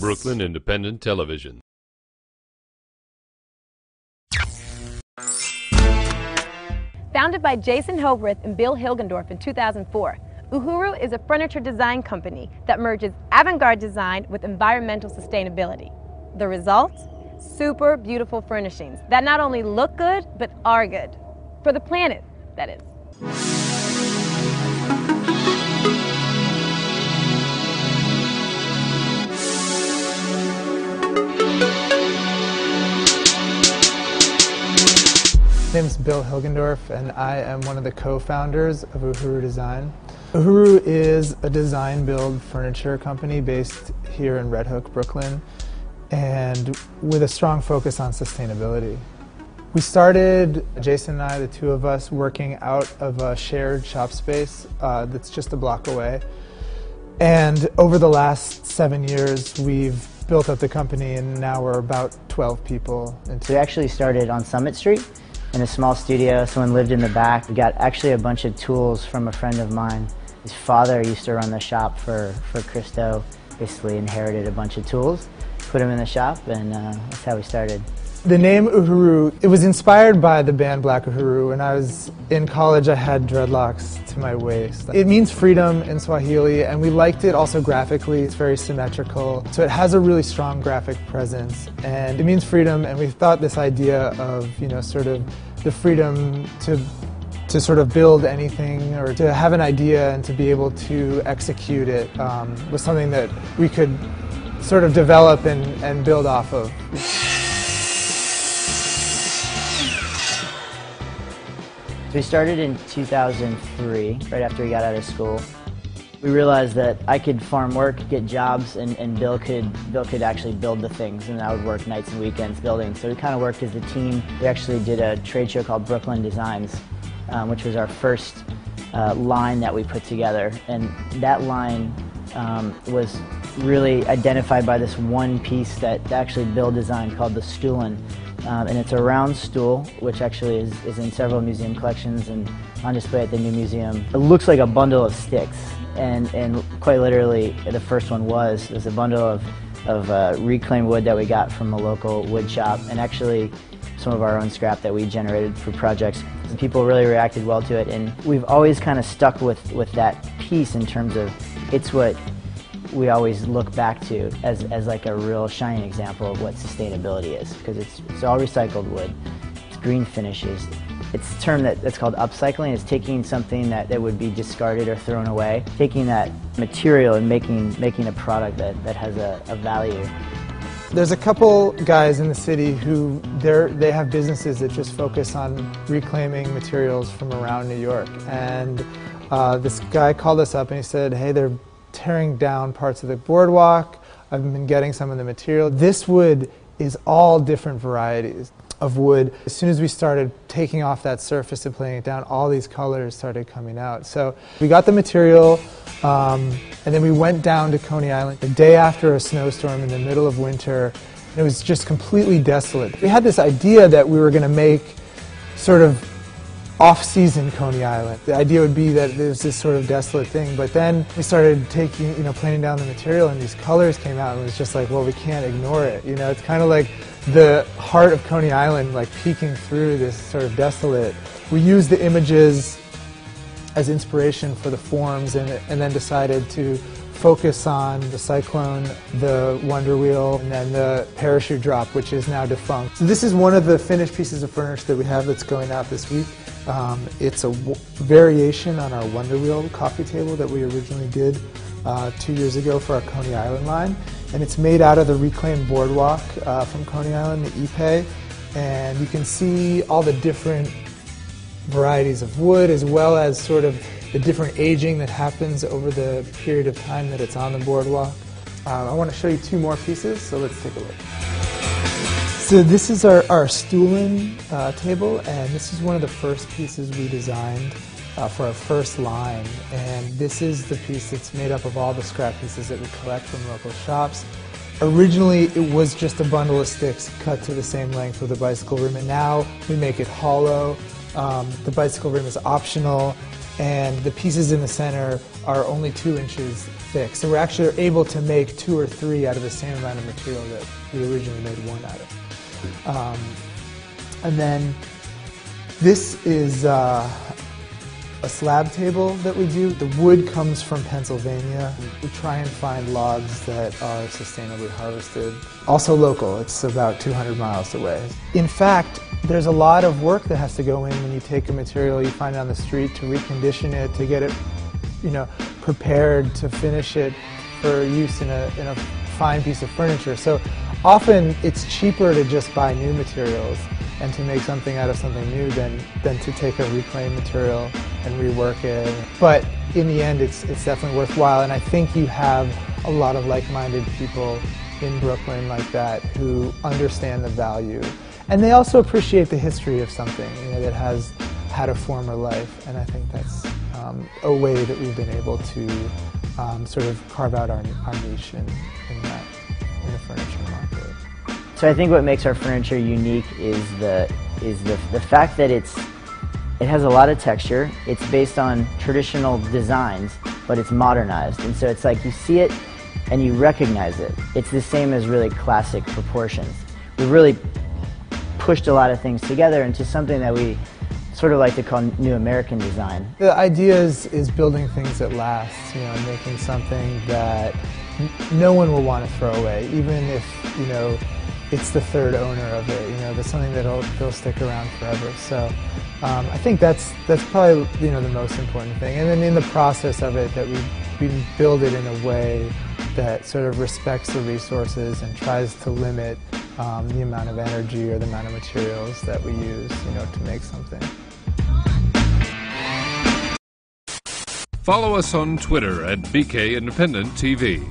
Brooklyn Independent Television. Founded by Jason Hobreth and Bill Hilgendorf in 2004, Uhuru is a furniture design company that merges avant-garde design with environmental sustainability. The result? Super beautiful furnishings that not only look good, but are good. For the planet, that is. My name is Bill Hilgendorf, and I am one of the co-founders of Uhuru Design. Uhuru is a design-build furniture company based here in Red Hook, Brooklyn, and with a strong focus on sustainability. We started, Jason and I, the two of us, working out of a shared shop space that's just a block away. And over the last 7 years, we've built up the company, and now we're about 12 people. We actually started on Summit Street in a small studio. Someone lived in the back. We got actually a bunch of tools from a friend of mine. His father used to run the shop for Christo, basically inherited a bunch of tools, put them in the shop, and that's how we started. The name Uhuru, it was inspired by the band Black Uhuru. When I was in college, I had dreadlocks to my waist. It means freedom in Swahili, and we liked it also graphically. It's very symmetrical, so it has a really strong graphic presence, and it means freedom. And we thought this idea of, sort of the freedom to sort of build anything or to have an idea and to be able to execute it was something that we could sort of develop and build off of. We started in 2003, right after we got out of school. We realized that I could farm work, get jobs, and Bill could actually build the things, and I would work nights and weekends building. So we kind of worked as a team. We actually did a trade show called Brooklyn Designs, which was our first line that we put together. And that line was really identified by this one piece that actually Bill designed called the Stoolin'. And it's a round stool, which actually is in several museum collections and on display at the new museum. It looks like a bundle of sticks, and quite literally the first one was a bundle of reclaimed wood that we got from a local wood shop, and actually some of our own scrap that we generated for projects. And people really reacted well to it, and we've always kind of stuck with that piece in terms of it's what we always look back to as like a real shining example of what sustainability is, because it's all recycled wood, it's green finishes. It's a term that's called upcycling. It's taking something that would be discarded or thrown away, taking that material and making a product that has a value. There's a couple guys in the city who they have businesses that just focus on reclaiming materials from around New York, and this guy called us up and he said, hey, they're tearing down parts of the boardwalk. I've been getting some of the material. This wood is all different varieties of wood. As soon as we started taking off that surface and playing it down, all these colors started coming out. So we got the material, and then we went down to Coney Island the day after a snowstorm in the middle of winter. And it was just completely desolate. We had this idea that we were going to make sort of off-season Coney Island. The idea would be that there's this sort of desolate thing, but then we started planing down the material, and these colors came out, and it was just like, well, we can't ignore it. It's kind of like the heart of Coney Island, like peeking through this sort of desolate. We used the images as inspiration for the forms, and then decided to focus on the Cyclone, the Wonder Wheel, and then the Parachute Drop, which is now defunct. So this is one of the finished pieces of furniture that we have that's going out this week. It's a variation on our Wonder Wheel coffee table that we originally did 2 years ago for our Coney Island line. And it's made out of the reclaimed boardwalk from Coney Island, the Ipe. And you can see all the different varieties of wood, as well as sort of the different aging that happens over the period of time that it's on the boardwalk. I want to show you two more pieces, so let's take a look. So this is our Stoolin' table, and this is one of the first pieces we designed for our first line. And this is the piece that's made up of all the scrap pieces that we collect from local shops. Originally, it was just a bundle of sticks cut to the same length with a bicycle rim, and now we make it hollow. The bicycle rim is optional, and the pieces in the center are only 2 inches thick. So we're actually able to make 2 or 3 out of the same amount of material that we originally made 1 out of. And then this is a slab table that we do. The wood comes from Pennsylvania. We try and find logs that are sustainably harvested. Also local, it's about 200 miles away. In fact, there's a lot of work that has to go in when you take a material you find on the street to recondition it, to get it, prepared, to finish it for use in a fine piece of furniture. So often it's cheaper to just buy new materials and to make something out of something new than to take a reclaimed material and rework it. But in the end, it's definitely worthwhile, and I think you have a lot of like-minded people in Brooklyn like that who understand the value. And they also appreciate the history of something that has had a former life, and I think that's a way that we've been able to sort of carve out our niche in the furniture market. So I think what makes our furniture unique is the fact that it has a lot of texture. It's based on traditional designs, but it's modernized, and so it's like you see it and you recognize it. It's the same as really classic proportions. We've really pushed a lot of things together into something that we sort of like to call New American design. The idea is building things that last, making something that no one will want to throw away, even if, it's the third owner of it. There's something that'll stick around forever. So I think that's probably the most important thing. And then in the process of it, that we build it in a way that sort of respects the resources and tries to limit the amount of energy or the amount of materials that we use, to make something. Follow us on Twitter at BK Independent TV.